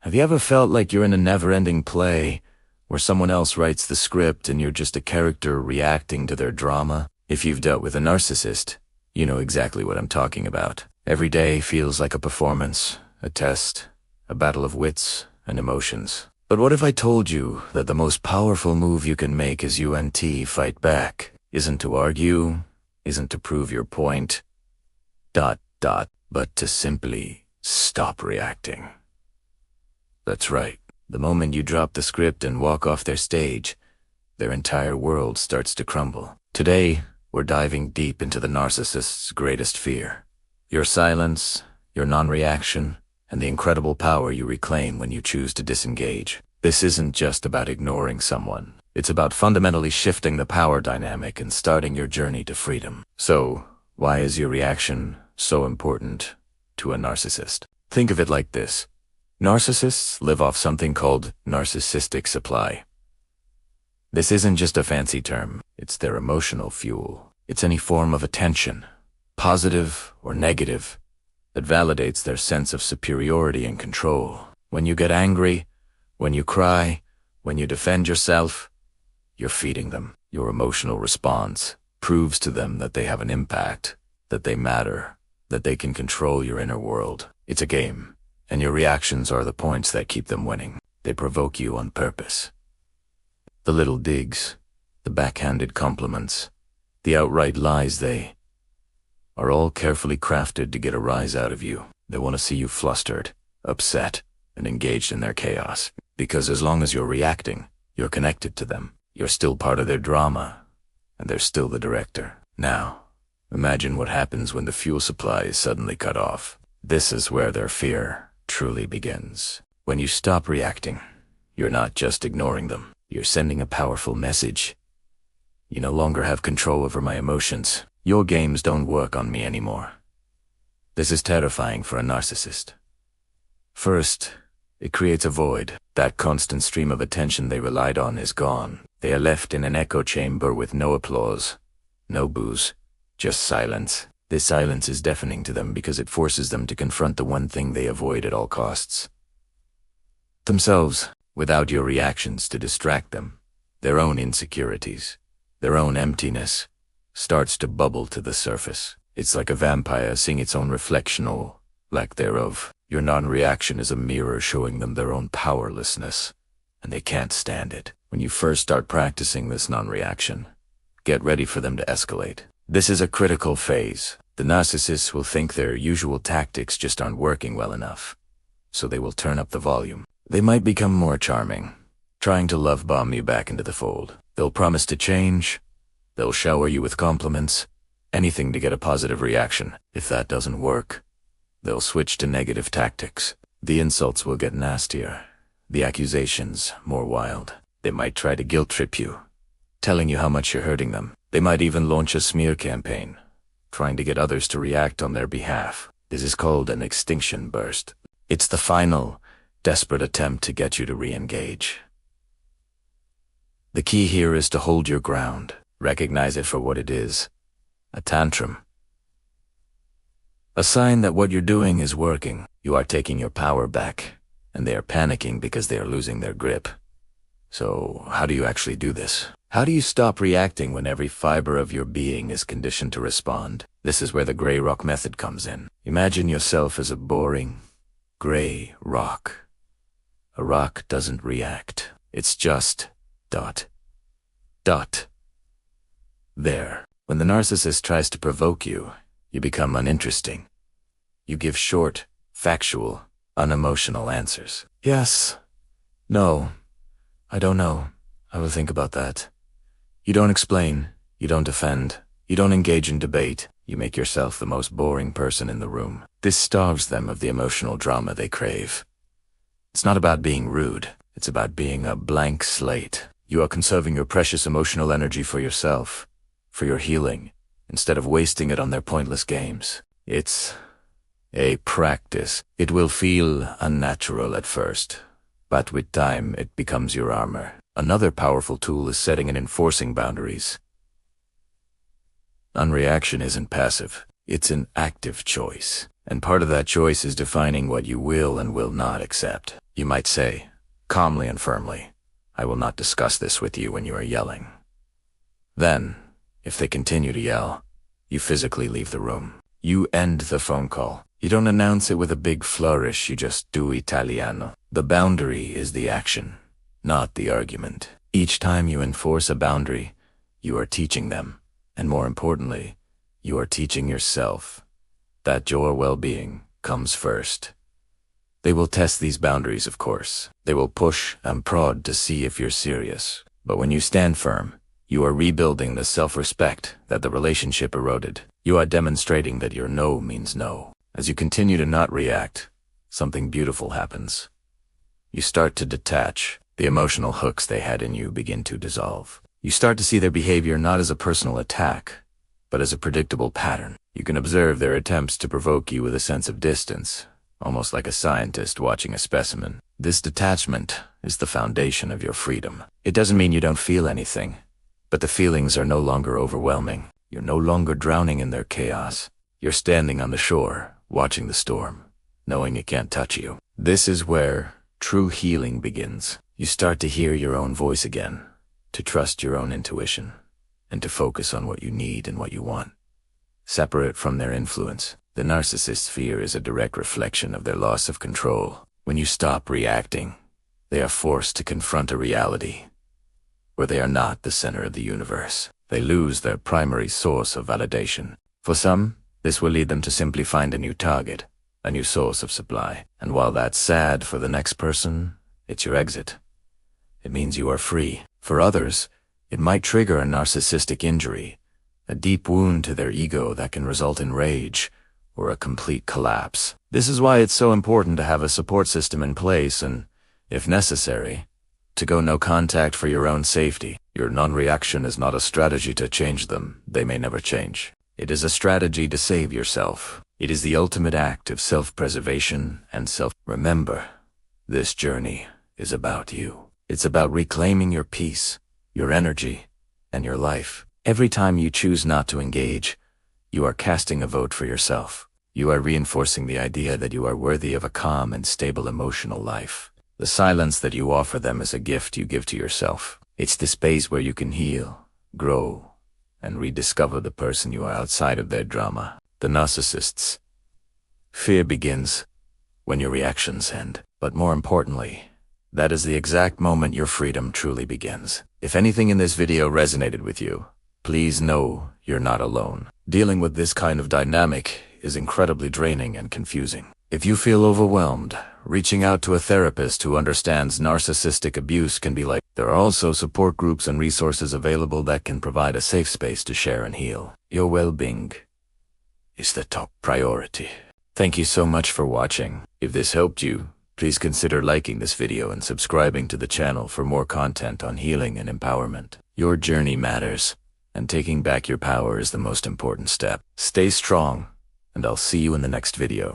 Have you ever felt like you're in a never-ending play where someone else writes the script and you're just a character reacting to their drama? If you've dealt with a narcissist, you know exactly what I'm talking about. Every day feels like a performance, a test, a battle of wits and emotions. But what if I told you that the most powerful move you can make as fight back isn't to argue, isn't to prove your point, but to simply stop reacting? That's right. The moment you drop the script and walk off their stage, their entire world starts to crumble. Today, we're diving deep into the narcissist's greatest fear. Your silence, your non-reaction, and the incredible power you reclaim when you choose to disengage. This isn't just about ignoring someone. It's about fundamentally shifting the power dynamic and starting your journey to freedom. So, why is your reaction so important to a narcissist? Think of it like this. Narcissists live off something called narcissistic supply. This isn't just a fancy term. It's their emotional fuel. It's any form of attention, positive or negative, that validates their sense of superiority and control. When you get angry, when you cry, when you defend yourself, you're feeding them. Your emotional response proves to them that they have an impact, that they matter, that they can control your inner world. It's a game. And your reactions are the points that keep them winning. They provoke you on purpose. The little digs, the backhanded compliments, the outright lies, they are all carefully crafted to get a rise out of you. They want to see you flustered, upset, and engaged in their chaos. Because as long as you're reacting, you're connected to them. You're still part of their drama, and they're still the director. Now, imagine what happens when the fuel supply is suddenly cut off. This is where their fear truly begins. When you stop reacting, you're not just ignoring them. You're sending a powerful message. You no longer have control over my emotions. Your games don't work on me anymore. This is terrifying for a narcissist. First, it creates a void. That constant stream of attention they relied on is gone. They are left in an echo chamber with no applause, no boos, just silence. This silence is deafening to them because it forces them to confront the one thing they avoid at all costs. Themselves, without your reactions to distract them. Their own insecurities, their own emptiness, starts to bubble to the surface. It's like a vampire seeing its own reflection or lack thereof. Your non-reaction is a mirror showing them their own powerlessness, and they can't stand it. When you first start practicing this non-reaction, get ready for them to escalate. This is a critical phase. The narcissists will think their usual tactics just aren't working well enough, so they will turn up the volume. They might become more charming, trying to love bomb you back into the fold. They'll promise to change. They'll shower you with compliments, anything to get a positive reaction. If that doesn't work, they'll switch to negative tactics. The insults will get nastier, the accusations more wild. They might try to guilt trip you, telling you how much you're hurting them. They might even launch a smear campaign, trying to get others to react on their behalf. This is called an extinction burst. It's the final, desperate attempt to get you to re-engage. The key here is to hold your ground. Recognize it for what it is, a tantrum. A sign that what you're doing is working. You are taking your power back, and they are panicking because they are losing their grip. So, how do you actually do this? How do you stop reacting when every fiber of your being is conditioned to respond? This is where the gray rock method comes in. Imagine yourself as a boring, gray rock. A rock doesn't react. It's just dot. There. When the narcissist tries to provoke you, you become uninteresting. You give short, factual, unemotional answers. Yes. No. I don't know. I will think about that. You don't explain. You don't defend. You don't engage in debate. You make yourself the most boring person in the room. This starves them of the emotional drama they crave. It's not about being rude. It's about being a blank slate. You are conserving your precious emotional energy for yourself, for your healing, instead of wasting it on their pointless games. It's a practice. It will feel unnatural at first, but with time it becomes your armor. Another powerful tool is setting and enforcing boundaries. Non-reaction isn't passive. It's an active choice. And part of that choice is defining what you will and will not accept. You might say, calmly and firmly, I will not discuss this with you when you are yelling. Then, if they continue to yell, you physically leave the room. You end the phone call. You don't announce it with a big flourish, you just do Italiano. The boundary is the action, not the argument. Each time you enforce a boundary, you are teaching them, and more importantly, you are teaching yourself that your well-being comes first. They will test these boundaries, of course. They will push and prod to see if you're serious. But when you stand firm, you are rebuilding the self-respect that the relationship eroded. You are demonstrating that your no means no. As you continue to not react, something beautiful happens. You start to detach. The emotional hooks they had in you begin to dissolve. You start to see their behavior not as a personal attack, but as a predictable pattern. You can observe their attempts to provoke you with a sense of distance, almost like a scientist watching a specimen. This detachment is the foundation of your freedom. It doesn't mean you don't feel anything, but the feelings are no longer overwhelming. You're no longer drowning in their chaos. You're standing on the shore, watching the storm, knowing it can't touch you. This is where true healing begins. You start to hear your own voice again, to trust your own intuition, and to focus on what you need and what you want. Separate from their influence, the narcissist's fear is a direct reflection of their loss of control. When you stop reacting, they are forced to confront a reality where they are not the center of the universe. They lose their primary source of validation. For some, this will lead them to simply find a new target, a new source of supply. And while that's sad for the next person, it's your exit. It means you are free. For others, it might trigger a narcissistic injury, a deep wound to their ego that can result in rage or a complete collapse. This is why it's so important to have a support system in place and, if necessary, to go no contact for your own safety. Your non-reaction is not a strategy to change them. They may never change. It is a strategy to save yourself. It is the ultimate act of self-preservation and Remember, this journey is about you. It's about reclaiming your peace, your energy, and your life. Every time you choose not to engage, you are casting a vote for yourself. You are reinforcing the idea that you are worthy of a calm and stable emotional life. The silence that you offer them is a gift you give to yourself. It's the space where you can heal, grow, and rediscover the person you are outside of their drama. The narcissist's fear begins when your reactions end. But more importantly, that is the exact moment your freedom truly begins. If anything in this video resonated with you, please know you're not alone. Dealing with this kind of dynamic is incredibly draining and confusing. If you feel overwhelmed, reaching out to a therapist who understands narcissistic abuse can be like. There are also support groups and resources available that can provide a safe space to share and heal. Your well-being is the top priority. Thank you so much for watching. If this helped you, please consider liking this video and subscribing to the channel for more content on healing and empowerment. Your journey matters, and taking back your power is the most important step. Stay strong, and I'll see you in the next video.